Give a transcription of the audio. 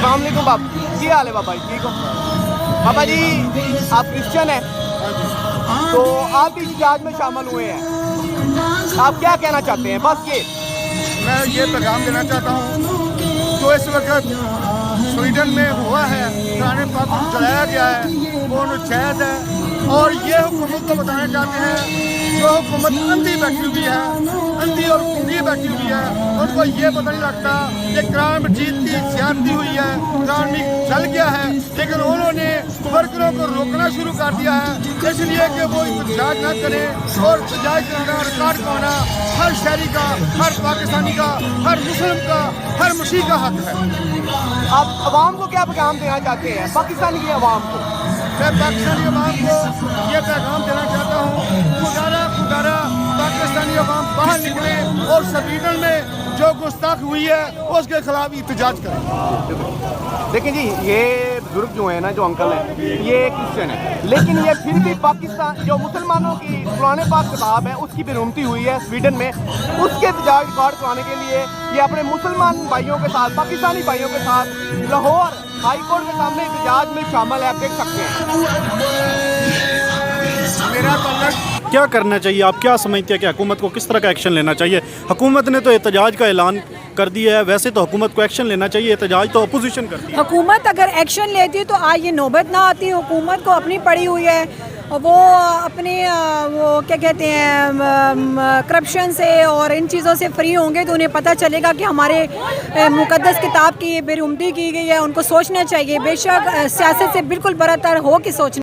अस्सलाम वालेकुम बाबा, क्या हाल है बाबा जी, ठीक हो? बाबा जी आप क्रिश्चियन हैं, तो आप भी इhtजाज में शामिल हुए हैं, आप क्या कहना चाहते हैं? बस ये मैं ये पैगाम देना चाहता हूँ जो इस वक्त स्वीडन में हुआ है, कुरान पाक को जलाया गया है, वो अनुच्छेद है। और ये हुकूमत को बताना चाहते हैं जो हुकूमत अंधी बैठी हुई है, अंधी और कुंडी बैठी हुई है, उनको ये पता नहीं लगता कि कुरान मजीद की ज्यादती हुई है, कुरान में जल गया है, लेकिन उन्होंने वर्करों को रोकना शुरू कर दिया है, इसलिए कि वो इंतजार न करें। और सजाए करना, रिकॉर्ड का होना हर शहरी का, हर पाकिस्तानी का, हर मुस्लिम का, हर मसीह का हक है। आप अवाम को क्या पैगाम देना चाहते हैं, पाकिस्तानी की अवाम को? मैं पाकिस्तानी अवाम को ये पैगाम देना चाहता हूँ, खुदारा पाकिस्तानी अवाम बाहर निकले और स्वीडन में जो गुस्ताख हुई है उसके खिलाफ एहतजाज करें। देखिए जी, ये बुजुर्ग जो है ना, जो अंकल हैं, ये क्रिश्चियन है, लेकिन ये फिर भी पाकिस्तान जो मुसलमानों की कुरान पाक किताब है उसकी बेरुमती हुई है स्वीडन में, उसके एहतजाज रिकॉर्ड कराने के लिए ये अपने मुसलमान भाइयों के साथ, पाकिस्तानी भाइयों के साथ लाहौर हाई कोर्ट के सामने एहतजाज में शामिल है, आप देख सकते हैं। मेरा तल्लक क्या करना चाहिए, आप क्या समझते हैं कि हुकूमत को किस तरह का एक्शन लेना चाहिए? हुकूमत ने तो एहतजाज का ऐलान कर दिया है, वैसे तो हुकूमत को एक्शन लेना चाहिए, एहतजाज तो अपोजिशन करती है। हुकूमत अगर एक्शन लेती तो आज ये नौबत ना आती। हुकूमत को अपनी पड़ी हुई है, वो अपने वो क्या कहते हैं करप्शन से और इन चीज़ों से फ्री होंगे तो उन्हें पता चलेगा कि हमारे मुक़द्दस किताब की ये बेरुमती की गई है। उनको सोचना चाहिए, बेशक सियासत से बिल्कुल बरतर हो कि सोचना